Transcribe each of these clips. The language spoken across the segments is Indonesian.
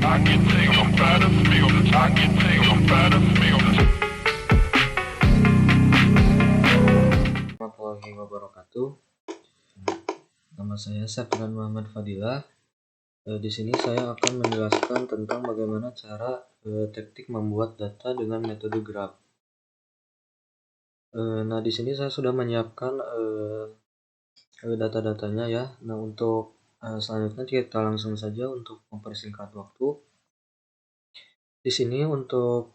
Warahmatullahi wabarakatuh. Nama saya Sapran Muhammad Fadilah. Di sini saya akan menjelaskan tentang bagaimana cara teknik membuat data dengan metode graph. Nah, di sini saya sudah menyiapkan data-datanya ya. Nah, untuk selanjutnya kita langsung saja untuk mempersingkat waktu. Di sini untuk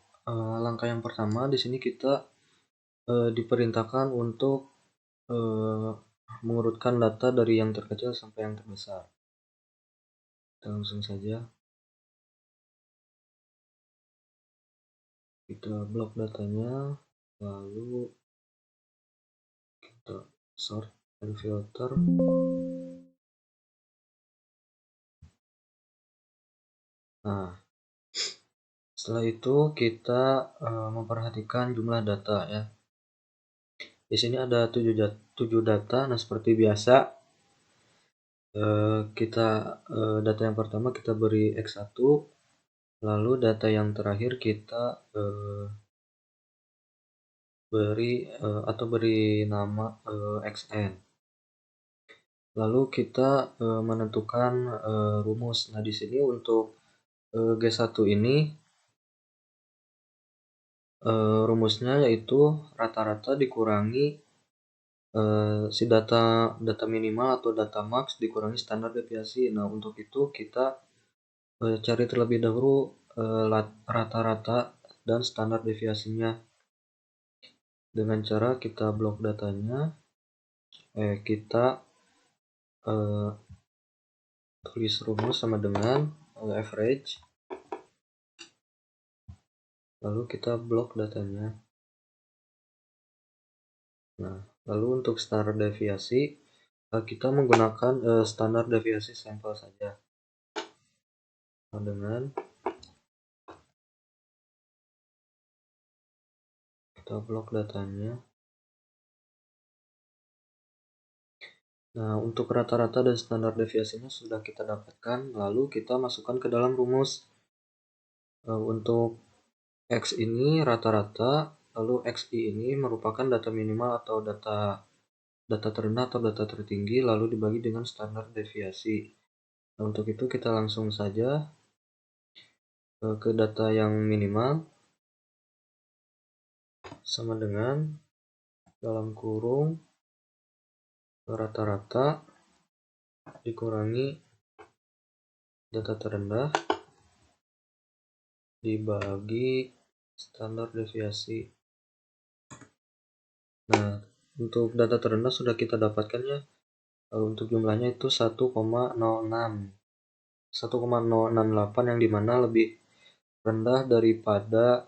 langkah yang pertama, di sini kita diperintahkan untuk mengurutkan data dari yang terkecil sampai yang terbesar. Kita langsung saja kita blok datanya, lalu kita sort dan filter. Nah, setelah itu kita memperhatikan jumlah data ya. Di sini ada 7 data. Nah, seperti biasa data yang pertama kita beri X1, lalu data yang terakhir kita beri nama XN. Lalu kita menentukan rumus. Nah, di sini untuk G1 ini rumusnya yaitu rata-rata dikurangi si data minimal atau data max dikurangi standar deviasi. Nah, untuk itu kita cari terlebih dahulu rata-rata dan standar deviasinya dengan cara kita blok datanya, kita tulis rumus sama dengan average, lalu kita blok datanya. Nah, lalu untuk standar deviasi kita menggunakan standar deviasi sampel saja. Nah, dengan kita blok datanya. Nah, untuk rata-rata dan standar deviasinya sudah kita dapatkan, lalu kita masukkan ke dalam rumus. Untuk X ini rata-rata, lalu XI ini merupakan data minimal atau data terendah atau data tertinggi, lalu dibagi dengan standar deviasi. Nah, untuk itu kita langsung saja ke data yang minimal, sama dengan dalam kurung rata-rata dikurangi data terendah dibagi standar deviasi. Nah, untuk data terendah sudah kita dapatkan ya. Untuk jumlahnya itu 1,068 yang dimana lebih rendah daripada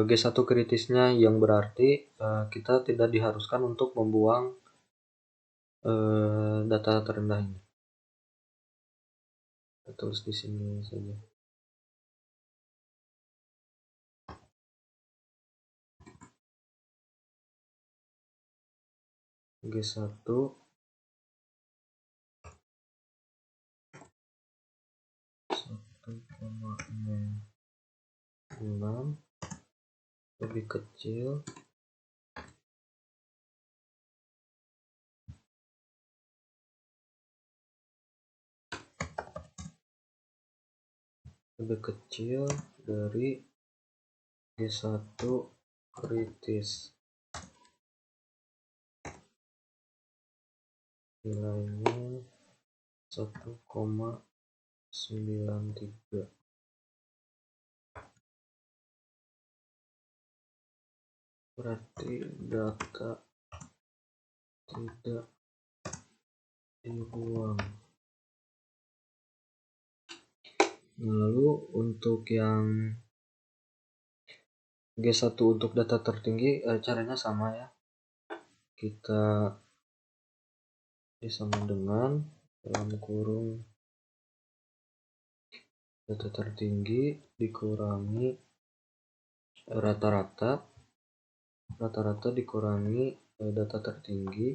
G1 kritisnya, yang berarti kita tidak diharuskan untuk membuang data terendah ini. Kita tulis di sini saja. G1 1,06 lebih kecil dari G1 kritis, nilainya 1,93. Berarti data tidak dibuang. Lalu untuk yang G1 untuk data tertinggi caranya sama ya. Kita sama dengan dalam kurung data tertinggi dikurangi rata-rata dikurangi data tertinggi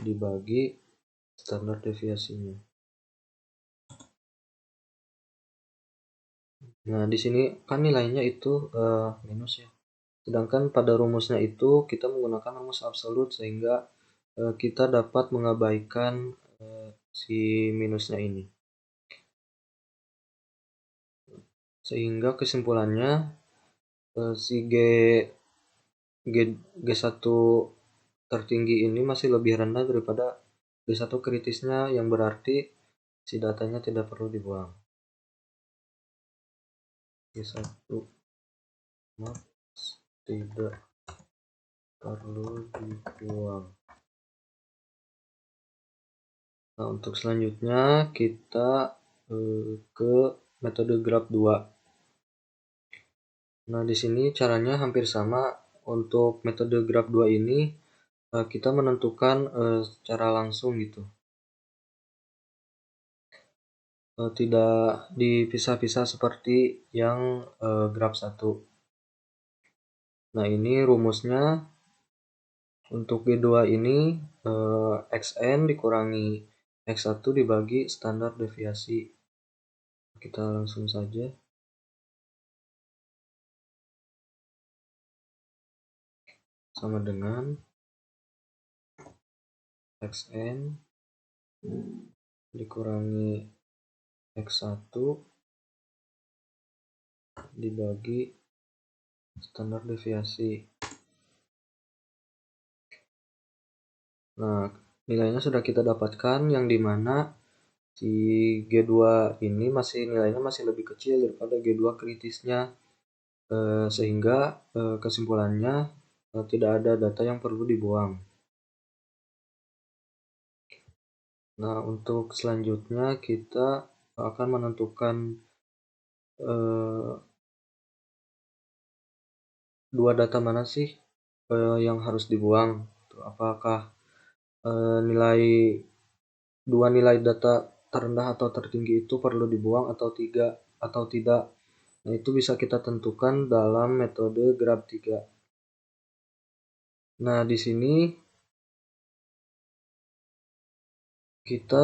dibagi standar deviasinya. Nah, di sini kan nilainya itu minus ya. Sedangkan pada rumusnya itu kita menggunakan rumus absolut sehingga kita dapat mengabaikan si minusnya ini. Sehingga kesimpulannya si G1 tertinggi ini masih lebih rendah daripada G1 kritisnya, yang berarti si datanya tidak perlu dibuang. G1 tidak perlu dibuang. Nah, untuk selanjutnya kita ke metode graf 2. Nah, di sini caranya hampir sama. Untuk metode graf 2 ini kita menentukan secara langsung gitu. Tidak dipisah-pisah seperti yang graf 1. Nah, ini rumusnya untuk G2 ini Xn dikurangi X1 dibagi standar deviasi. Kita langsung saja. Sama dengan Xn dikurangi X1 dibagi standar deviasi. Nah, nilainya sudah kita dapatkan, yang dimana si G2 ini nilainya masih lebih kecil daripada G2 kritisnya, sehingga kesimpulannya tidak ada data yang perlu dibuang. Nah, untuk selanjutnya kita akan menentukan dua data mana sih yang harus dibuang. Apakah dua nilai data terendah atau tertinggi itu perlu dibuang atau tidak. Nah, itu bisa kita tentukan dalam metode graf 3. Nah, di sini kita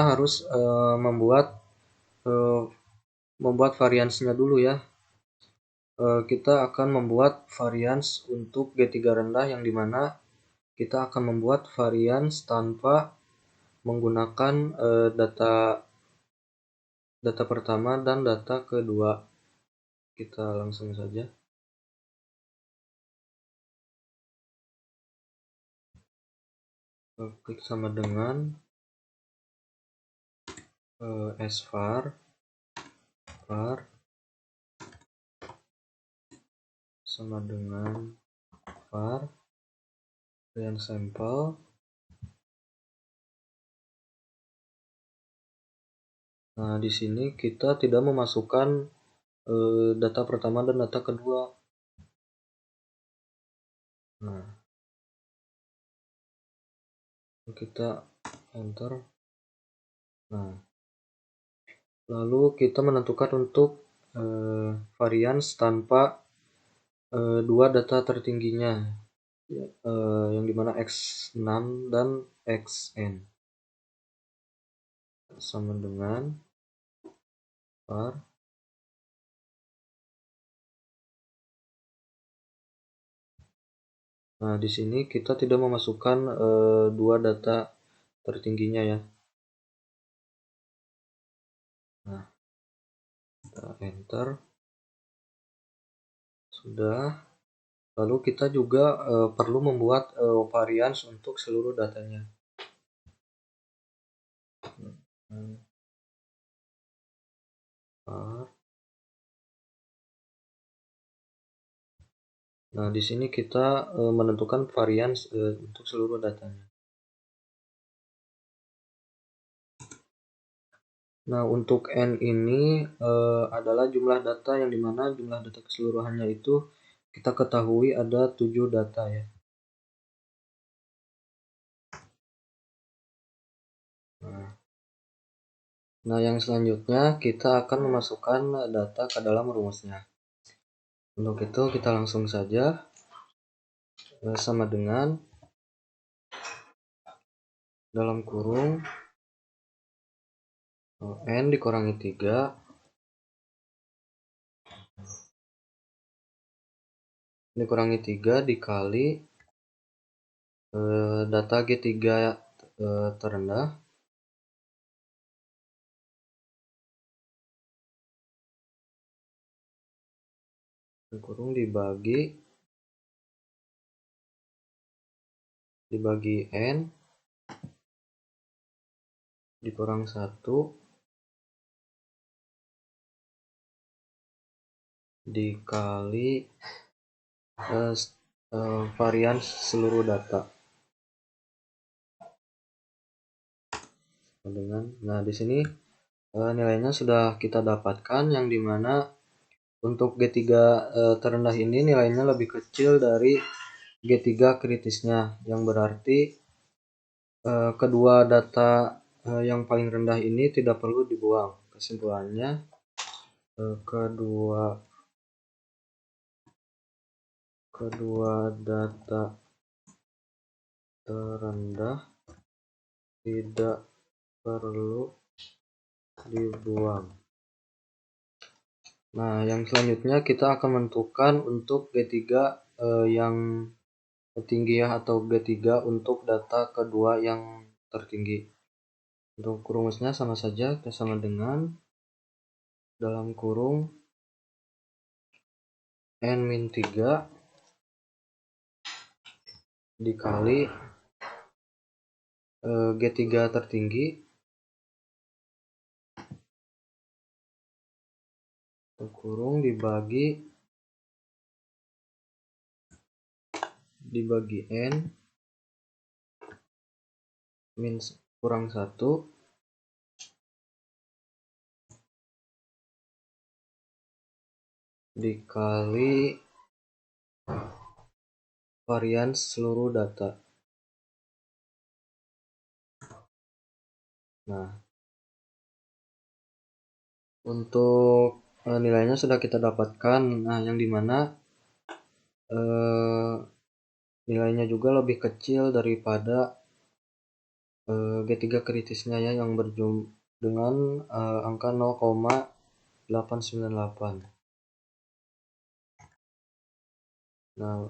harus membuat variansnya dulu ya. Kita akan membuat varians untuk G3 rendah, yang dimana kita akan membuat varians tanpa menggunakan data pertama dan data kedua. Kita langsung saja. Klik sama dengan svar var sama dengan var varian sampel. Nah, di sini kita tidak memasukkan data pertama dan data kedua. Nah, kita enter. Nah, lalu kita menentukan untuk varians tanpa dua data tertingginya, yang dimana X6 dan Xn sama dengan var. Nah, di sini kita tidak memasukkan dua data tertingginya ya. Nah, kita enter. Sudah. Lalu kita juga perlu membuat varians untuk seluruh datanya. Nah, di sini kita menentukan varians untuk seluruh datanya. Nah, untuk N ini adalah jumlah data, yang dimana jumlah data keseluruhannya itu kita ketahui ada 7 data ya. Nah, yang selanjutnya kita akan memasukkan data ke dalam rumusnya. Untuk itu kita langsung saja sama dengan dalam kurung N dikurangi 3 dikali data G3 terendah kurung dibagi N dikurang 1 dikali varian seluruh data dengan di sini nilainya sudah kita dapatkan, yang dimana untuk G3 terendah ini nilainya lebih kecil dari G3 kritisnya, yang berarti kedua data yang paling rendah ini tidak perlu dibuang. Kesimpulannya, kedua data terendah tidak perlu dibuang. Nah, yang selanjutnya kita akan menentukan untuk G3 yang tertinggi ya, atau G3 untuk data kedua yang tertinggi. Untuk rumusnya sama saja, kita sama dengan dalam kurung N-3 dikali G3 tertinggi kurung dibagi N min kurang 1 dikali varian seluruh data. Nah, untuk nilainya sudah kita dapatkan. Nah, yang dimana nilainya juga lebih kecil daripada G3 kritisnya ya, yang berjumlah dengan angka 0,898. Nah,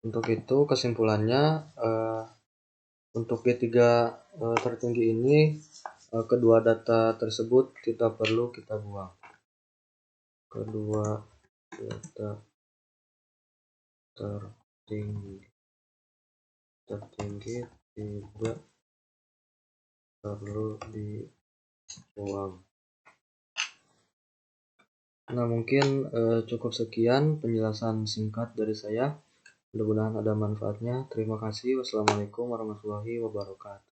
untuk itu kesimpulannya untuk G3 tertinggi ini kedua data tersebut tidak perlu kita buang. Kedua data tertinggi tidak perlu dibuang. Nah, mungkin cukup sekian penjelasan singkat dari saya. Mudah-mudahan ada manfaatnya. Terima kasih. Wassalamualaikum warahmatullahi wabarakatuh.